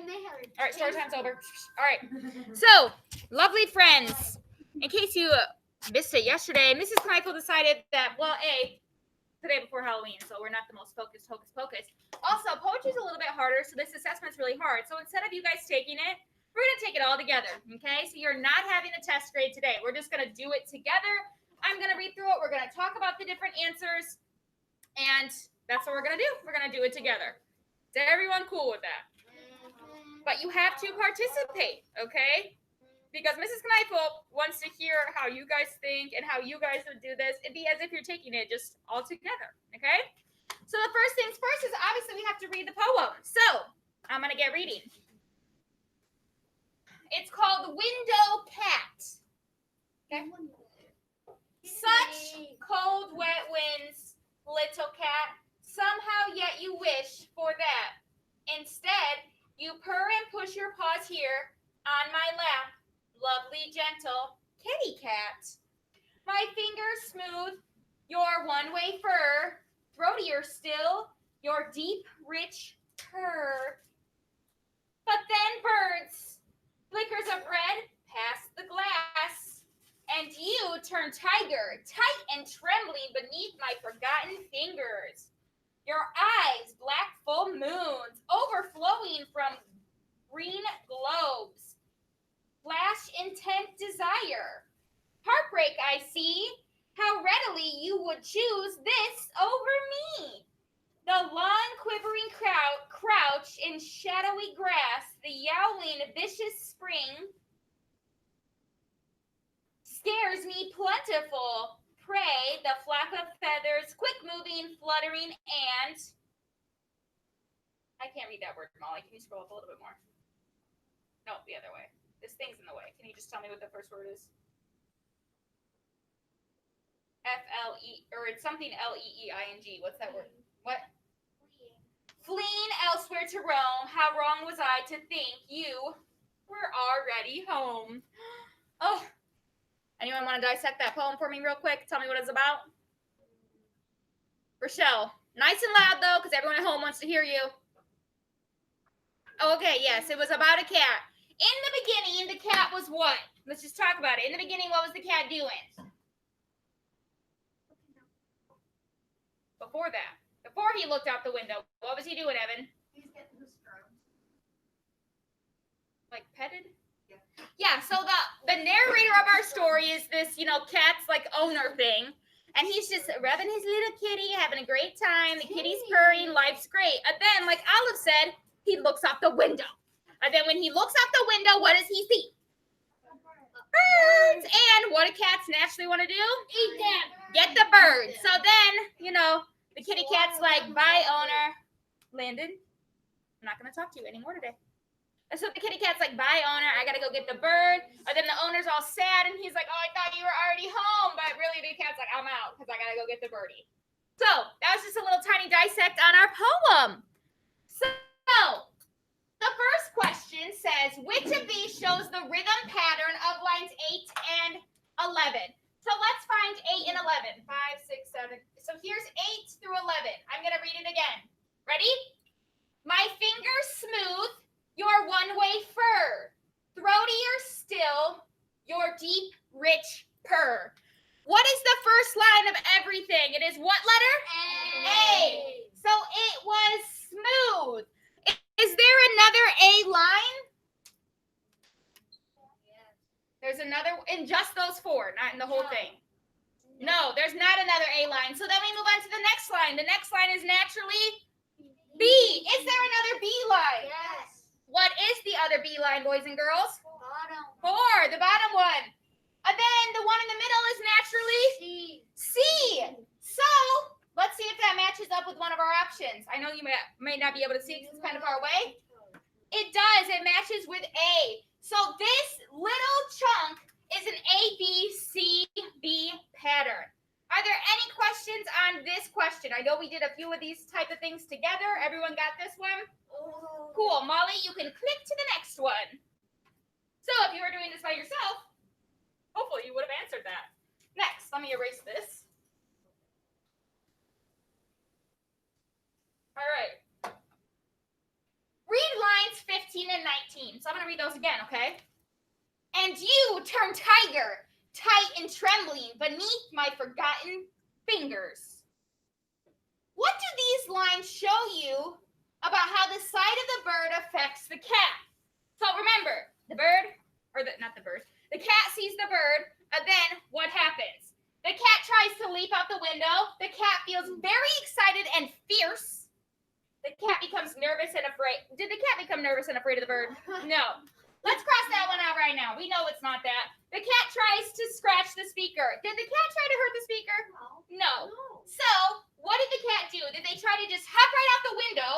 All right, story time's over. All right. So, lovely friends, in case you missed it yesterday, Mrs. Kneifel decided that, well, today before Halloween, so we're not the most focused hocus pocus. Also, poetry's a little bit harder, so this assessment's really hard. So instead of you guys taking it, we're going to take it all together, okay? So you're not having a test grade today. We're just going to do it together. I'm going to read through it. We're going to talk about the different answers, and that's what we're going to do. We're going to do it together. Is everyone cool with that? But you have to participate, okay? Because Mrs. Kneifel wants to hear how you guys think and how you guys would do this. It'd be as if you're taking it just all together, okay? So the first things first is obviously we have to read the poem. So I'm going to get reading. It's called Window Cat. Okay? Such cold, wet winds, little cat. Somehow yet you wish for that. Instead, you purr and push your paws here on my lap. Lovely, gentle kitty cat. My fingers smooth your one-way fur, throatier still, your deep, rich purr. But then birds, flickers of red, past the glass, and you turn tiger, tight and trembling beneath my forgotten fingers. Your eyes, black full moons, overflowing from green globes. Flash intent desire. Heartbreak I see, how readily you would choose this over me. The long quivering crouch in shadowy grass, the yowling vicious spring, scares me plentiful. Prey, the flap of feathers, quick moving, fluttering, and... I can't read that word, Molly. Can you scroll up a little bit more? No, the other way. This thing's in the way. Can you just tell me what the first word is? F-L-E, or it's something L-E-E-I-N-G. What's that word? What? Fleeing elsewhere to roam. How wrong was I to think you were already home? Oh. Anyone want to dissect that poem for me real quick? Tell me what it's about. Rochelle. Nice and loud, though, because everyone at home wants to hear you. Okay, yes, it was about a cat. In the beginning, the cat was what? Let's just talk about it. In the beginning, what was the cat doing? Before that. Before he looked out the window, what was he doing, Evan? He's getting his strokes. Like petted? Yeah, so the narrator of our story is this, cat's like owner thing. And he's just rubbing his little kitty, having a great time. The kitty's purring, life's great. And then, like Olive said, he looks out the window. And then when he looks out the window, what does he see? Birds. And what do cats naturally want to do? Eat them. Get the birds. So then, the kitty cat's like, bye, owner. Landon, I'm not going to talk to you anymore today. And so the kitty cat's like, bye, owner. I got to go get the bird. And then the owner's all sad. And he's like, oh, I thought you were already home. But really, the cat's like, I'm out because I got to go get the birdie. So that was just a little tiny dissect on our poem. So the first question says, which of these shows the rhythm pattern of lines 8 and 11? So let's find 8 and 11. 5, 6, 7. So here's 8 through 11. I'm going to read it again. Ready? My fingers smooth your one-way fur. Throatier still, your deep, rich purr. What is the first line of everything? It is what letter? A. So it was smooth. Is there another A line? There's another in just those 4, not in the whole thing. No, there's not another A line. So then we move on to the next line. The next line is naturally B. Is there another B line? Yes. What is the other B line, boys and girls? Bottom. 4, the bottom one. And then the one in the middle is naturally C. So let's see if that matches up with one of our options. I know you may not be able to see it because it's kind of far away. It does. It matches with A. So this little chunk is an A, B, C, B pattern. Are there any questions on this question? I know we did a few of these type of things together. Everyone got this one? Cool. Molly, you can click to the next one. So if you were doing this by yourself, hopefully you would have answered that. Next, let me erase this. All right. Read lines 15 and 13. So I'm going to read those again, okay? And you turn tiger, tight and trembling beneath my forgotten fingers. What do these lines show you about how the sight of the bird affects the cat? So remember, the cat sees the bird, and then what happens? The cat tries to leap out the window. The cat feels very excited and fierce. The cat becomes nervous and afraid. Did the cat become nervous and afraid of the bird? No. Let's cross that one out right now. We know it's not that. The cat tries to scratch the speaker. Did the cat try to hurt the speaker? No. So, what did the cat do? Did they try to just hop right out the window?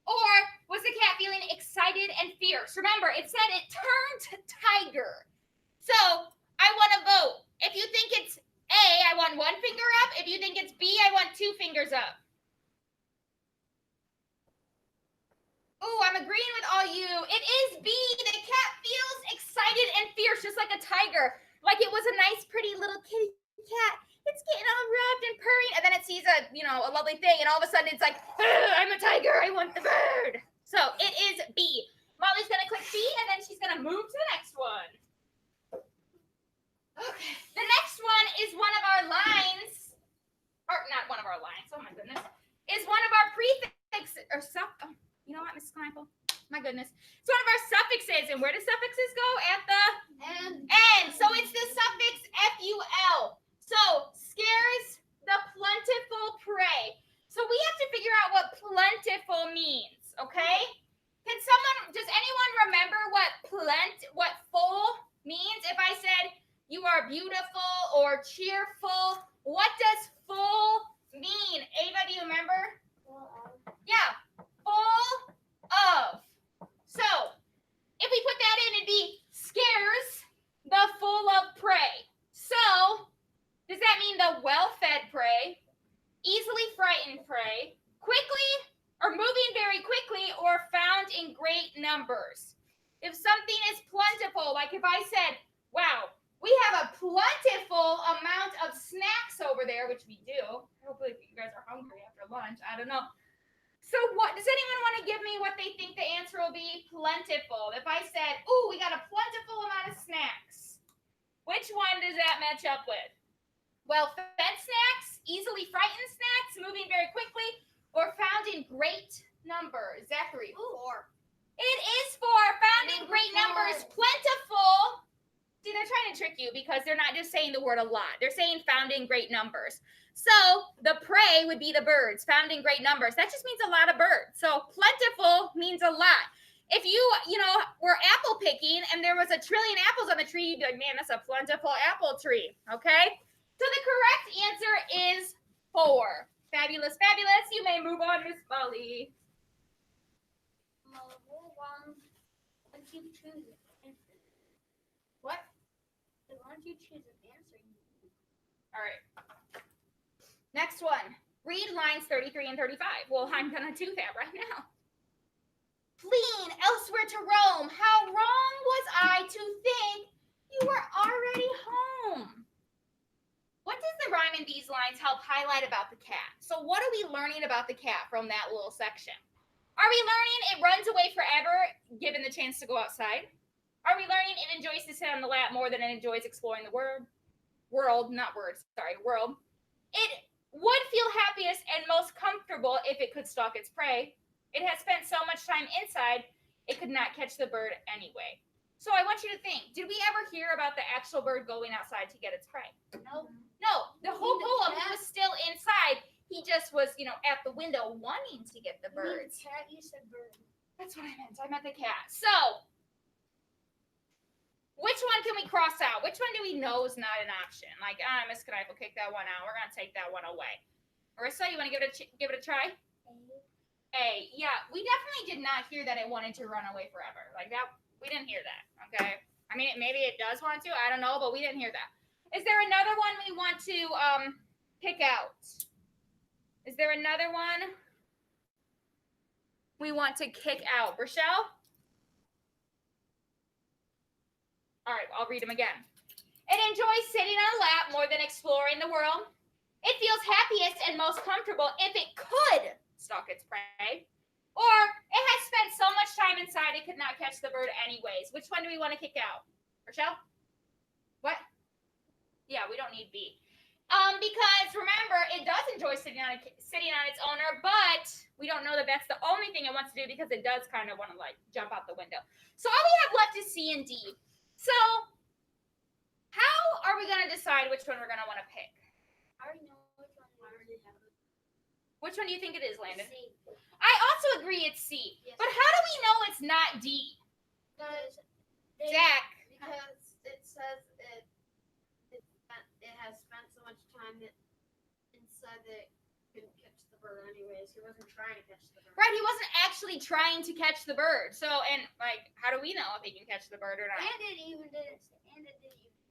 Or was the cat feeling excited and fierce? Remember, it said it turned to tiger. So, I want to vote. If you think it's A, I want 1 finger up. If you think it's B, I want 2 fingers up. Oh, I'm agreeing with all you. It is B. The cat feels excited and fierce, just like a tiger. Like it was a nice, pretty little kitty cat. It's getting all rubbed and purring, and then it sees a lovely thing, and all of a sudden it's like, I'm a tiger. I want the bird. So it is B. Molly's going to click B, and then she's going to move to the next one. Okay. The next one is one of our lines, or not one of our lines. Oh, my goodness. Is one of our prefixes, or you know what, Mrs. Kneifel? My goodness. It's one of our suffixes. And where do suffixes go? At the end. So it's the suffix FUL. So scares the plentiful prey. So we have to figure out what plentiful means, okay? Does anyone remember what full means? If I said you are beautiful or cheerful, what does full mean? Ava, do you remember? Yeah. Full of. So, if we put that in, it'd be scares the full of prey. So, does that mean the well-fed prey, easily frightened prey, quickly or moving very quickly, or found in great numbers? If something is plentiful, like if I said, wow, we have a plentiful amount of snacks over there, which we do. Hopefully you guys are hungry after lunch. I don't know. So what does anyone want to give me what they think the answer will be? Plentiful. If I said, ooh, we got a plentiful amount of snacks, which one does that match up with? Well-fed snacks, easily frightened snacks, moving very quickly, or found in great numbers? Zachary. Four. It is 4. Found in great numbers. Plentiful. See, they're trying to trick you because they're not just saying the word a lot. They're saying found in great numbers. So the prey would be the birds, found in great numbers. That just means a lot of birds. So plentiful means a lot. If you were apple picking and there was 1 trillion apples on the tree, you'd be like, man, that's a plentiful apple tree, okay? So the correct answer is 4. Fabulous, fabulous. You may move on, Miss Molly. What? Why don't you choose an answer? All right. Next one. Read lines 33 and 35. Well, I'm going to do that right now. Fleeing elsewhere to Rome, how wrong was I to think you were already home? What does the rhyme in these lines help highlight about the cat? So what are we learning about the cat from that little section? Are we learning it runs away forever, given the chance to go outside? Are we learning it enjoys to sit on the lap more than it enjoys exploring the world? World. It would feel happiest and most comfortable if it could stalk its prey. It has spent so much time inside, it could not catch the bird anyway. So I want you to think, did we ever hear about the actual bird going outside to get its prey? No. No, the whole poem, he was still inside. He just was, at the window wanting to get the bird. Cat, you said bird. That's what I meant. I meant the cat. So, which one can we cross out? Which one do we know is not an option? Like, Miss Kneifel, kick that one out. We're going to take that one away. Marissa, you want to give it a try? A. Yeah, we definitely did not hear that it wanted to run away forever. Like that, we didn't hear that, okay? I mean, maybe it does want to. I don't know, but we didn't hear that. Is there another one we want to pick out? Is there another one we want to kick out? Rochelle? All right, I'll read them again. It enjoys sitting on a lap more than exploring the world. It feels happiest and most comfortable if it could stalk its prey. Or it has spent so much time inside it could not catch catch the bird anyways. Which one do we want to kick out? Rochelle? What? Yeah, we don't need B. Because remember, it does enjoy sitting on its owner, but we don't know that that's the only thing it wants to do because it does kind of want to like jump out the window. So all we have left is C and D. So how are we going to decide which one we're going to want to pick? I already know which one. I already have it. Which one do you think it is, Landon? C. I also agree it's C. Yes. But how do we know it's not D? Because Zach. Because it says it has spent so much time that inside that it couldn't catch the bird anyways. He wasn't trying to catch the bird. Right, he wasn't actually trying to catch the bird. So, and like, how do we know if he can catch the bird or not? And it even didn't.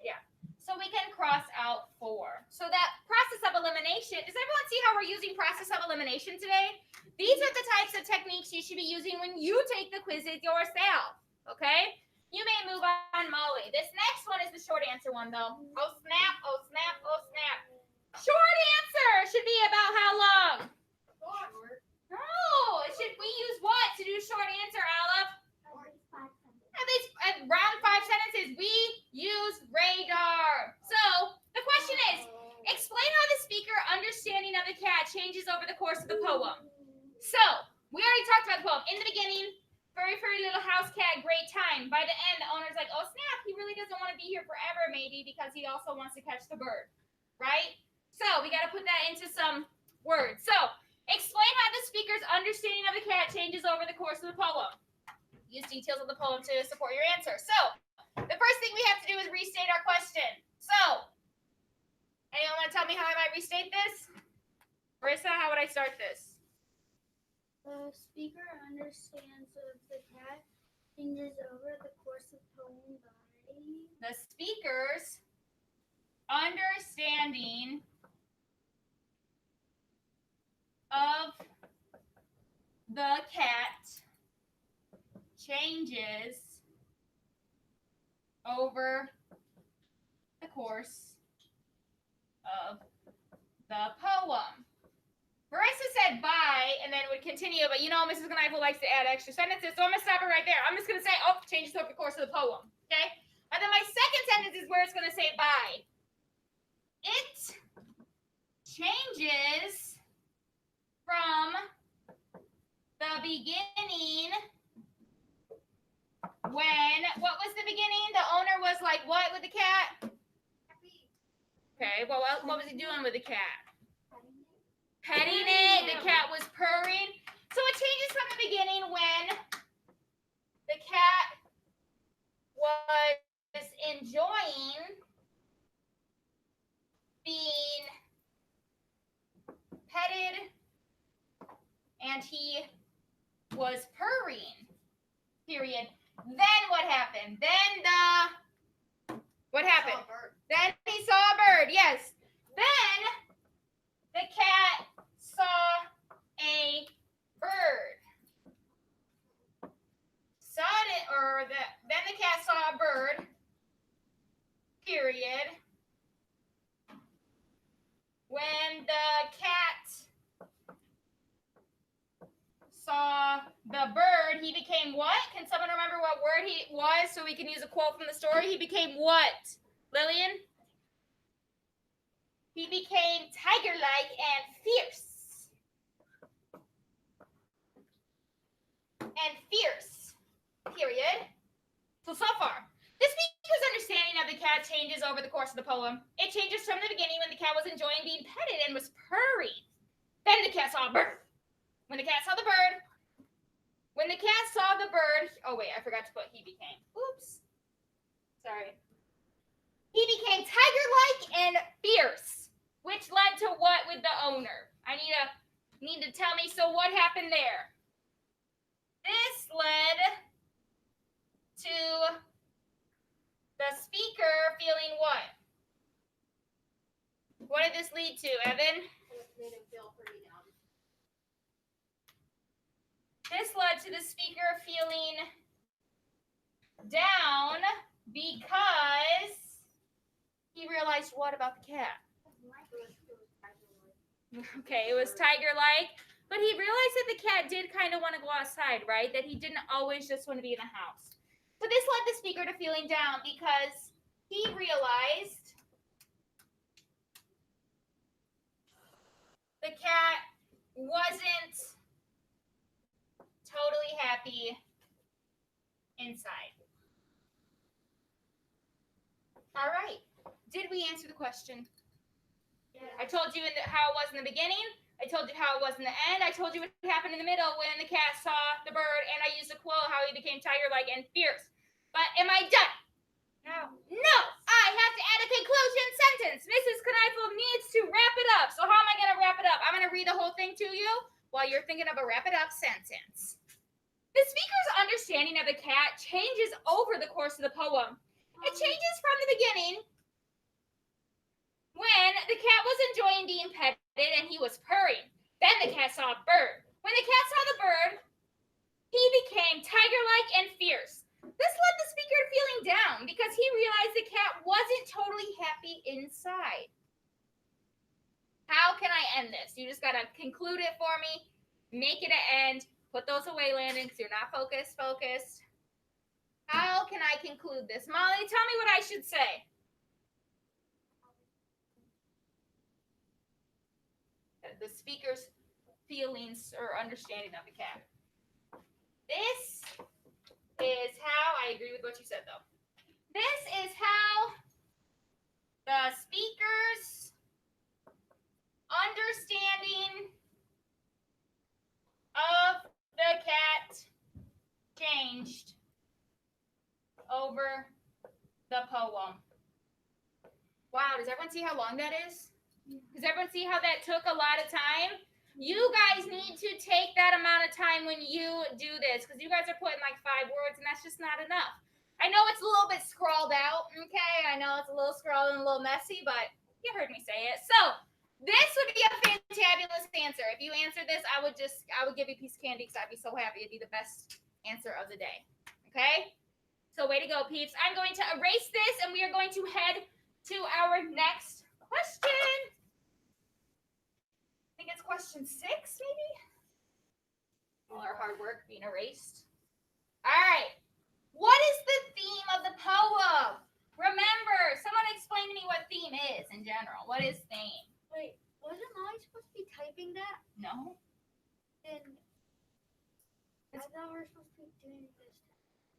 Yeah. So we can cross out 4. So that process of elimination, does everyone see how we're using process of elimination today? These are the types of techniques you should be using when you take the quizzes yourself. Okay? You may move on, Molly. This next one is the short answer one, though. Oh, snap, oh, snap, oh, snap. Short answer should be about how long? Short. No, it should, we use what to do short answer, Olive? At least around 5 sentences, we use radar. So the question is, explain how the speaker understanding of the cat changes over the course of the poem. So we already talked about the poem. In the beginning, furry, furry little house cat, great time. By the end, the owner's like, oh snap, he really doesn't want to be here forever, maybe, because he also wants to catch the bird, right? So we got to put that into some words. So explain how the speaker's understanding of the cat changes over the course of the poem. Use details of the poem to support your answer. So, the first thing we have to do is restate our question. So, anyone want to tell me how I might restate this? Marissa, how would I start this? The speaker understands of the cat changes over the course of poem by. The speaker's understanding of the cat changes over the course of the poem. Marissa said bye and then would continue, but you know Mrs. Knife likes to add extra sentences, so I'm going to stop it right there. I'm just going to say, oh, changes over the course of the poem, okay? And then my second sentence is where it's going to say bye. It changes from the beginning. When, what was the beginning? The owner was like, what with the cat? Okay, well, what was he doing with the cat? Petting it. The cat was purring. So it changes from the beginning when the cat was enjoying being petted and he was purring. Period. Then what happened? What happened? Then he saw a bird. Yes. Then the cat saw a bird. Then the cat saw a bird. Period. When the cat saw the bird, he became what? Can someone remember what word he was so we can use a quote from the story? He became what? Lillian? He became tiger-like and fierce. Period. So far. The speaker's understanding of the cat changes over the course of the poem. It changes from the beginning when the cat was enjoying being petted and was purring. Then the cat saw a bird. When the cat saw the bird, oh wait, I forgot to put he became. Oops. Sorry. He became tiger-like and fierce, which led to what with the owner? I need to tell me, so what happened there? This led to the speaker feeling what? What did this lead to, Evan? It made him feel pretty down. This led to the speaker feeling down because he realized what about the cat? Okay, it was tiger-like, but he realized that the cat did kind of want to go outside, right? That he didn't always just want to be in the house. But this led the speaker to feeling down because he realized the cat wasn't totally happy inside. All right. Did we answer the question? Yeah. I told you how it was in the beginning. I told you how it was in the end. I told you what happened in the middle when the cat saw the bird, and I used a quote how he became tiger-like and fierce. But am I done? No. No! I have to add a conclusion sentence. Mrs. Kneifel needs to wrap it up. So how am I going to wrap it up? I'm going to read the whole thing to you while you're thinking of a wrap it up sentence. The speaker's understanding of the cat changes over the course of the poem. It changes from the beginning when the cat was enjoying being petted and he was purring. Then the cat saw a bird. When the cat saw the bird, he became tiger-like and fierce. This led the speaker to feeling down because he realized the cat wasn't totally happy inside. How can I end this? You just got to conclude it for me. Make it an end. Put those away, Landon, because you're not focused. How can I conclude this? Molly, tell me what I should say. The speaker's feelings or understanding of the cat. This is how, I agree with what you said though. This is how the speaker's understanding of the cat changed over the poem. Wow, does everyone see how long that is? Does everyone see how that took a lot of time? You guys need to take that amount of time when you do this because you guys are putting like 5 words and that's just not enough. I know it's a little bit scrawled out, okay? I know it's a little scrawled and a little messy, but you heard me say it. So this would be a fantabulous answer. If you answered this, I would give you a piece of candy because I'd be so happy. It'd be the best answer of the day, okay? So way to go, peeps. I'm going to erase this and we are going to head to our next question. I think it's question 6, maybe? All our hard work being erased. All right. What is the theme of the poem? Remember, someone explain to me what theme is in general. What is theme? Wait, wasn't Molly supposed to be typing that? No. And I thought we were supposed to be doing this.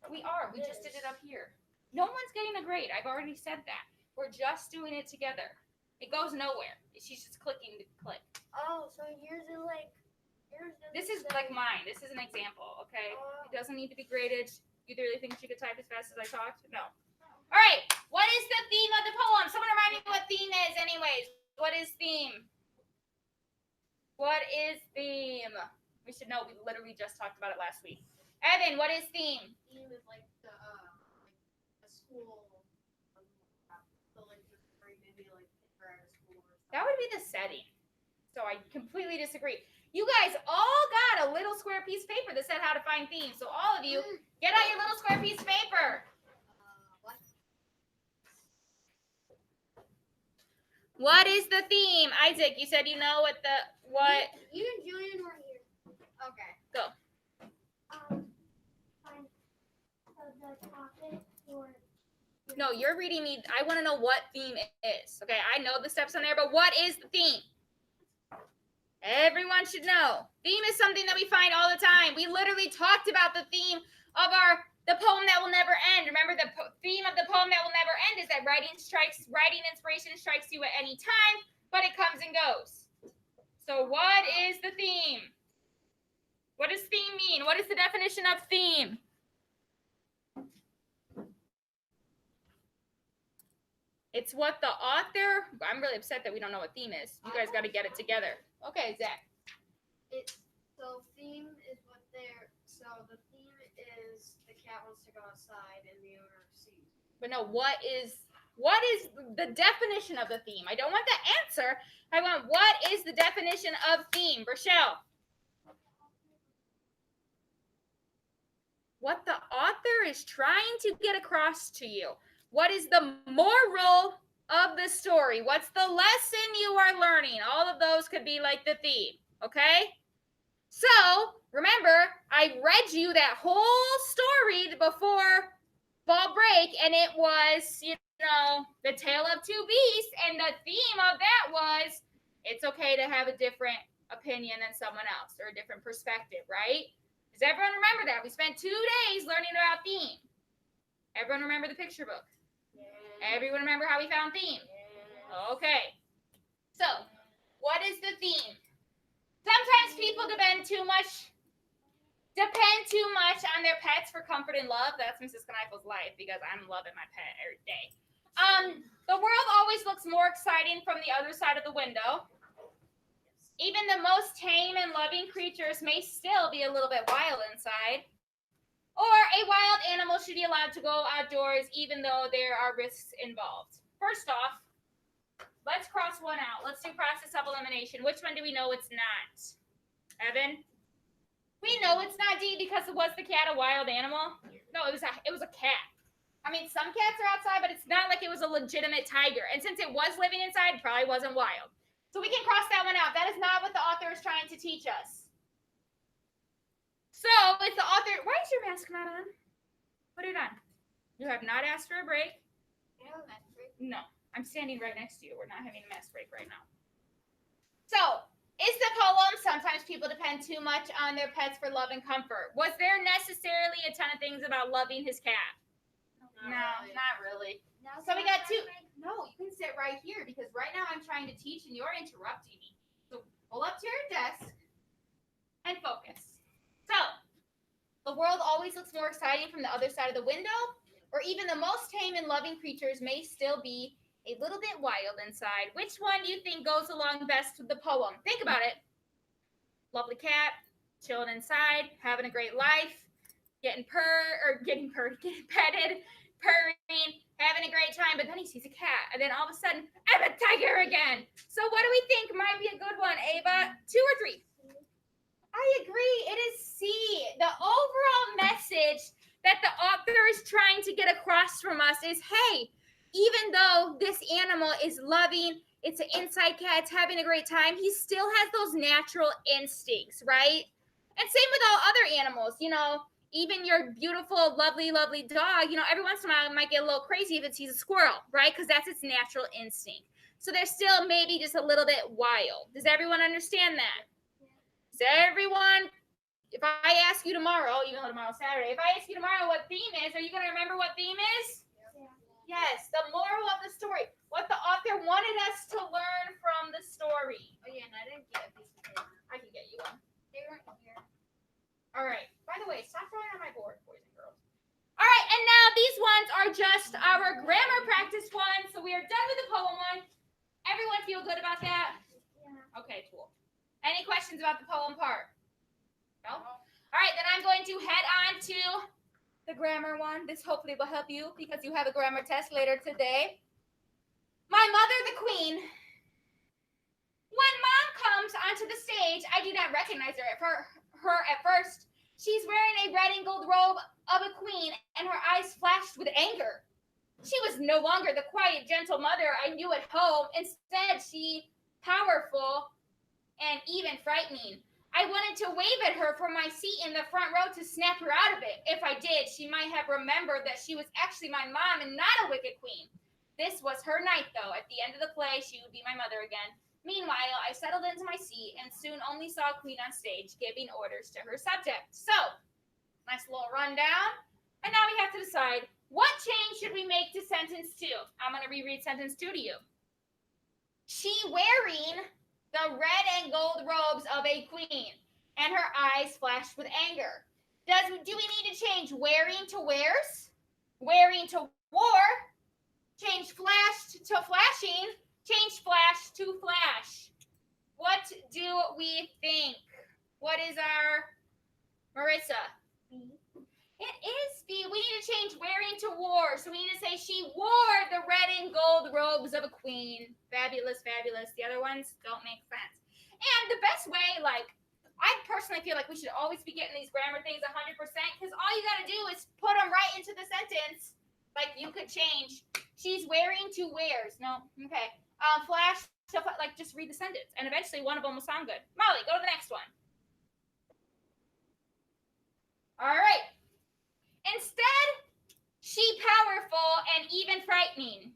We are. We just did it up here. No one's getting a grade. I've already said that. We're just doing it together. It goes nowhere. She's just clicking to click. Oh, so yours is like This is like mine. This is an example, okay? It doesn't need to be graded. You really think she could type as fast as I talked? No. All right. What is the theme of the poem? Someone remind me what theme is anyways. What is theme? What is theme? We should know. We literally just talked about it last week. Evan, what is theme? Theme is like the a school, so like the story, maybe like picture at a school or something. That would be the setting. So I completely disagree. You guys all got a little square piece of paper that said how to find themes. So all of you, get out your little square piece of paper. What? What is the theme? Isaac, you said you know what? You and Julian were here. Okay. Go. Find the topic for. No, you're reading me. I want to know what theme is. Okay, I know the steps on there, but what is the theme? Everyone should know. Theme is something that we find all the time. We literally talked about the theme of the poem that will never end. Remember, the theme of the poem that will never end is that writing inspiration strikes you at any time, but it comes and goes. So what is the theme? What does theme mean? What is the definition of theme? It's what the author, I'm really upset that we don't know what theme is. You guys got to get it together. Okay, Zach. So theme is what so the theme is the cat wants to go outside and the owner sees. But no, what is the definition of the theme? I don't want the answer. I want what is the definition of theme? Rochelle. What the author is trying to get across to you. What is the moral of the story? What's the lesson you are learning? All of those could be like the theme, okay? So, remember, I read you that whole story before fall break, and it was, the Tale of Two Beasts, and the theme of that was it's okay to have a different opinion than someone else or a different perspective, right? Does everyone remember that? We spent 2 days learning about theme. Everyone remember the picture book? Everyone remember how we found theme? Okay. So, what is the theme? Sometimes people depend too much on their pets for comfort and love. That's Mrs. Knifel's life because I'm loving my pet every day. The world always looks more exciting from the other side of the window. Even the most tame and loving creatures may still be a little bit wild inside. Or a wild animal should be allowed to go outdoors even though there are risks involved. First off, let's cross one out. Let's do process of elimination. Which one do we know it's not? Evan? We know it's not D because was the cat a wild animal? No, it was a cat. I mean, some cats are outside, but it's not like it was a legitimate tiger. And since it was living inside, it probably wasn't wild. So we can cross that one out. That is not what the author is trying to teach us. So it's the author. Why is your mask not on? Put it on. You have not asked for a break. No, I'm standing right next to you. We're not having a mask break right now. So, is the poem sometimes people depend too much on their pets for love and comfort? Was there necessarily a ton of things about loving his cat? No, not really. So we got two. No, you can sit right here because right now I'm trying to teach and you're interrupting me. So pull up to your desk and focus. So, the world always looks more exciting from the other side of the window, or even the most tame and loving creatures may still be a little bit wild inside. Which one do you think goes along best with the poem? Think about it. Lovely cat, chilling inside, having a great life, getting petted, purring, having a great time, but then he sees a cat, and then all of a sudden, I'm a tiger again. So what do we think might be a good one, Ava? 2 or 3? I agree. It is C. The overall message that the author is trying to get across from us is, hey, even though this animal is loving, it's an inside cat, it's having a great time, he still has those natural instincts, right? And same with all other animals, even your beautiful, lovely, lovely dog, every once in a while it might get a little crazy if it sees a squirrel, right? Because that's its natural instinct. So they're still maybe just a little bit wild. Does everyone understand that? Does everyone, if I ask you tomorrow, even though tomorrow's Saturday, if I ask you tomorrow what theme is, are you going to remember what theme is? Yeah. Yes, the moral of the story. What the author wanted us to learn from the story. Oh yeah, and I didn't get a piece of paper. I can get you one. They weren't here. All right. By the way, stop drawing on my board, boys and girls. All right, and now these ones are just our grammar practice ones. So we are done with the poem one. Everyone feel good about that? Yeah. Okay, cool. Any questions about the poem part? No? All right, then I'm going to head on to the grammar one. This hopefully will help you because you have a grammar test later today. My mother, the queen. When Mom comes onto the stage, I do not recognize her at first. She's wearing a red and gold robe of a queen, and her eyes flashed with anger. She was no longer the quiet, gentle mother I knew at home. Instead, she powerful and even frightening. I wanted to wave at her from my seat in the front row to snap her out of it. If I did, she might have remembered that she was actually my mom and not a wicked queen. This was her night, though. At the end of the play, she would be my mother again. Meanwhile, I settled into my seat and soon only saw Queen on stage giving orders to her subject. So, nice little rundown. And now we have to decide, what change should we make to sentence 2? I'm going to reread sentence 2 to you. She wearing the red and gold robes of a queen, and her eyes flashed with anger. Do we need to change wearing to wears? Wearing to wore? Change flashed to flashing? Change flash to flash. What do we think? What is our Marissa? B. It is B. We need to change wearing to wore. So we need to say she wore the red and gold robes of a queen. Fabulous, fabulous. The other ones don't make sense. And the best way, I personally feel like we should always be getting these grammar things 100% because all you got to do is put them right into the sentence. Like you could change. She's wearing to wears. No? Okay. Flash to, just read the sentence. And eventually one of them will sound good. Molly, go to the next one. All right. Instead, she even frightening.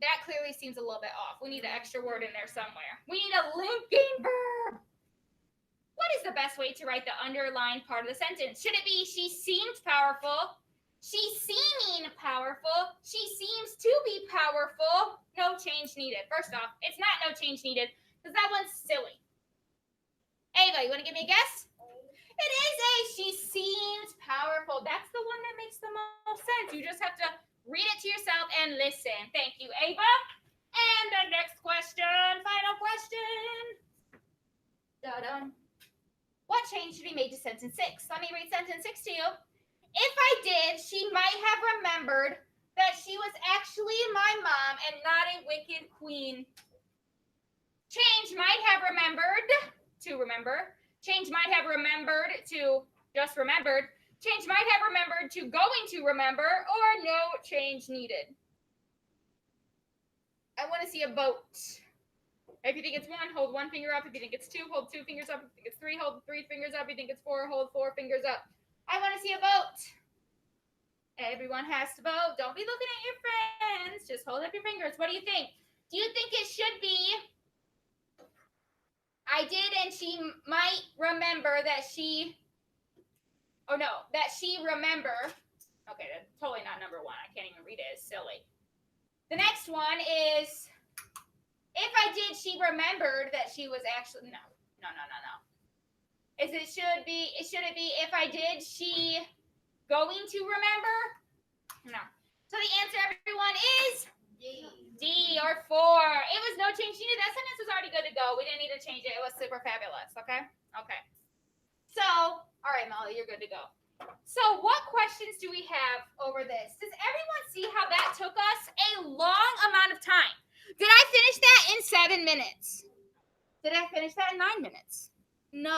That clearly seems a little bit off. We need an extra word in there somewhere. We need a linking verb. What is the best way to write the underlined part of the sentence? Should it be she seemed powerful? She's seeming powerful. She seems to be powerful. No change needed. First off, it's not no change needed because that one's silly. Ava, you want to give me a guess? It is a she seems powerful. That's the one that makes the most sense. You just have to read it to yourself and listen. Thank you, Ava. And the next question, final question. Da-dum. What change should be made to sentence 6? Let me read sentence 6 to you. If I did, she might have remembered that she was actually my mom and not a wicked queen. Change might have remembered to remember. Change might have remembered to just remembered. Change might have remembered to going to remember, or no change needed. I want to see a vote. If you think it's 1, hold 1 finger up. If you think it's 2, hold 2 fingers up. If you think it's 3, hold 3 fingers up. If you think it's 4, hold 4 fingers up. I want to see a vote. Everyone has to vote. Don't be looking at your friends. Just hold up your fingers. What do you think? Do you think it should be I did and she might remember that she, oh no, that she remember. Okay, that's totally not number 1. I can't even read it. It's silly. The next one is, if I did, she remembered that she was actually, no. Should it be, if I did, she going to remember? No. So the answer, everyone, is D or 4. It was no change needed. That sentence was already good to go. We didn't need to change it. It was super fabulous. Okay. So, all right, Molly, you're good to go. So what questions do we have over this? Does everyone see how that took us a long amount of time? Did I finish that in 7 minutes? Did I finish that in 9 minutes? No.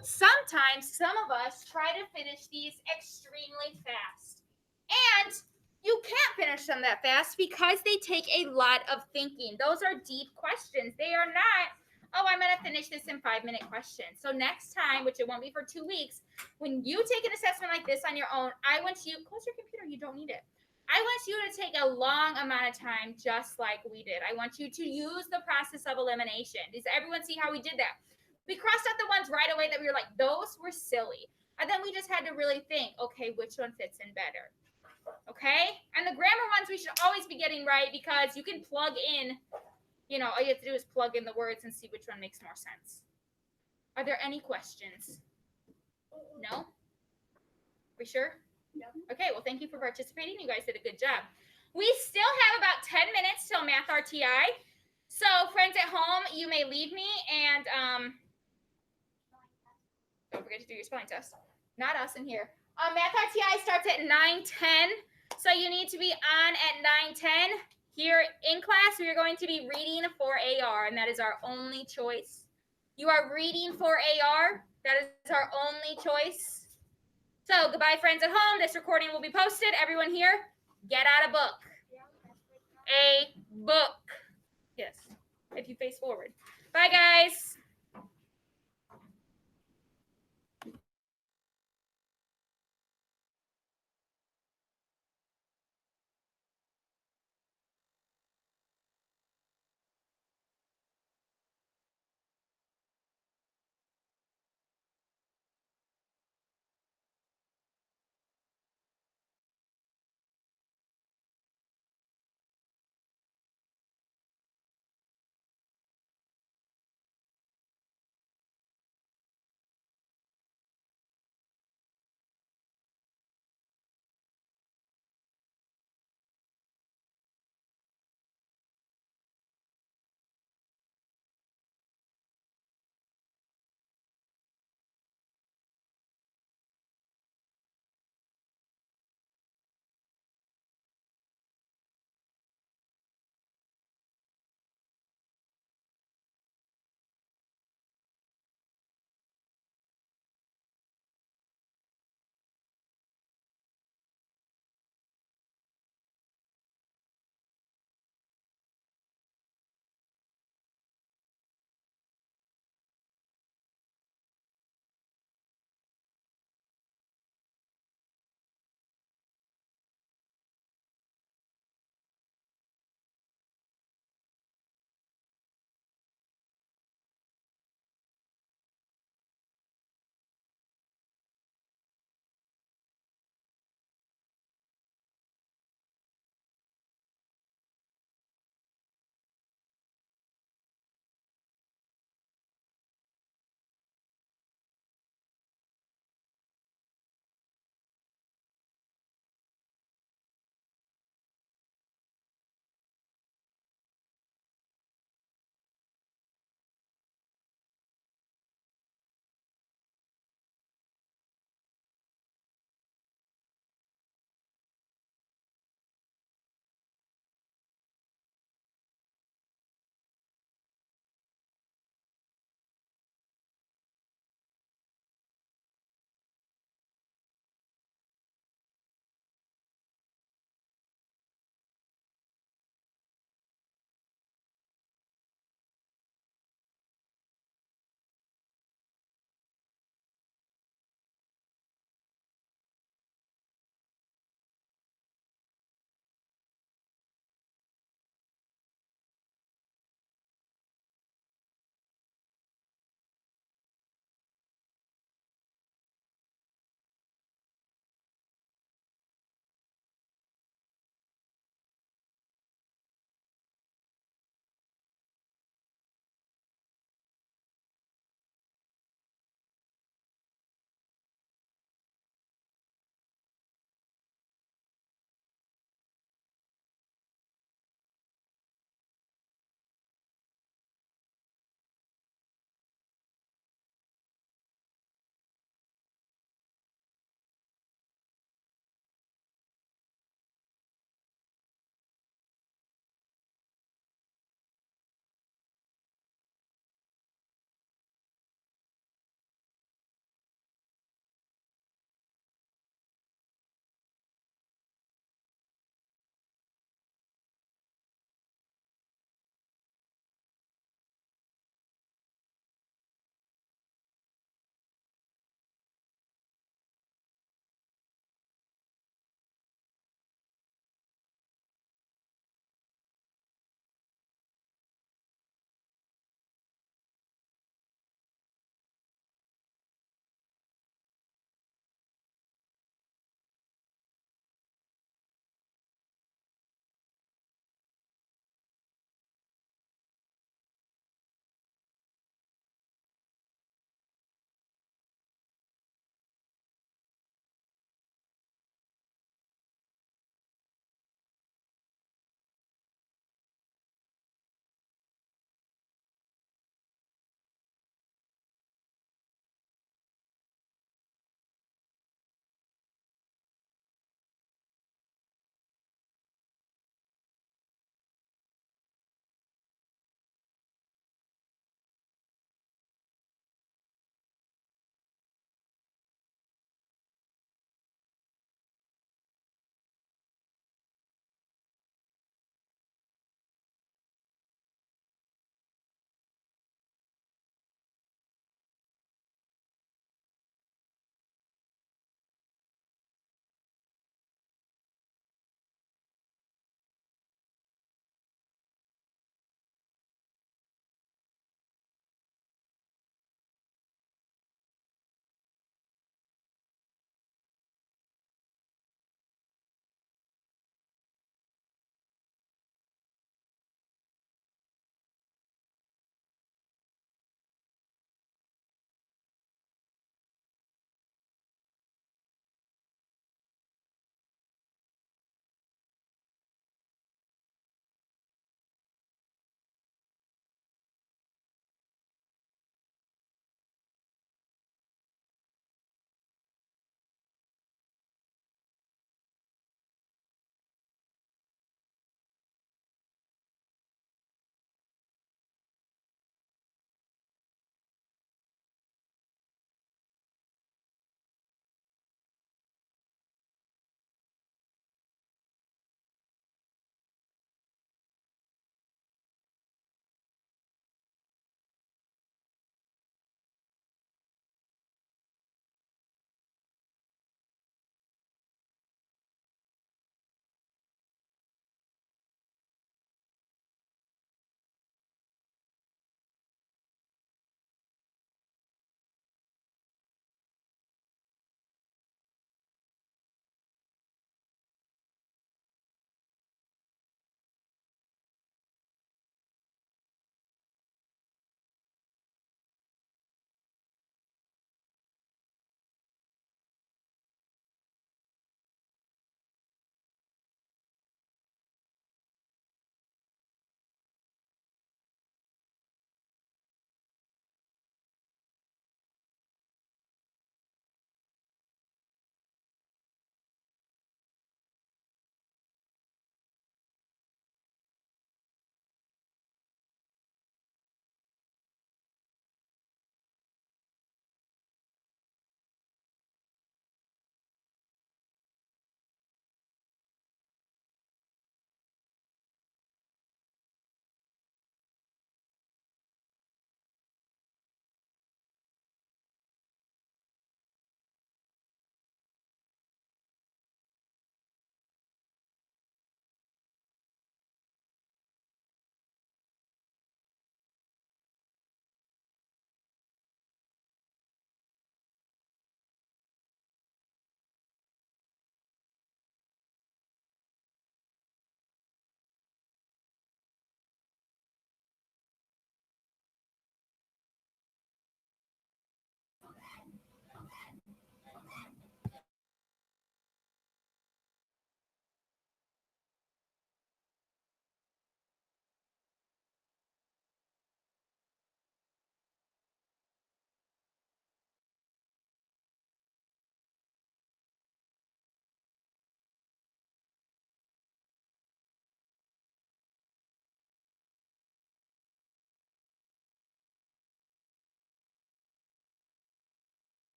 Sometimes some of us try to finish these extremely fast. And you can't finish them that fast because they take a lot of thinking. Those are deep questions. They are not, oh, I'm going to finish this in 5-minute questions. So next time, which it won't be for 2 weeks, when you take an assessment like this on your own, I want you, close your computer, you don't need it. I want you to take a long amount of time just like we did. I want you to use the process of elimination. Does everyone see how we did that? We crossed out the ones right away that we were like, those were silly. And then we just had to really think, okay, which one fits in better? Okay? And the grammar ones we should always be getting right because you can plug in, all you have to do is plug in the words and see which one makes more sense. Are there any questions? No? We sure? No. Okay, well, thank you for participating. You guys did a good job. We still have about 10 minutes till Math RTI. So, friends at home, you may leave me and don't forget to do your spelling test. Not us in here. Math RTI starts at 9:10. So you need to be on at 9:10. Here in class, we are going to be reading for AR, and that is our only choice. You are reading for AR. That is our only choice. So goodbye, friends at home. This recording will be posted. Everyone here, get out a book. A book. Yes, if you face forward. Bye, guys.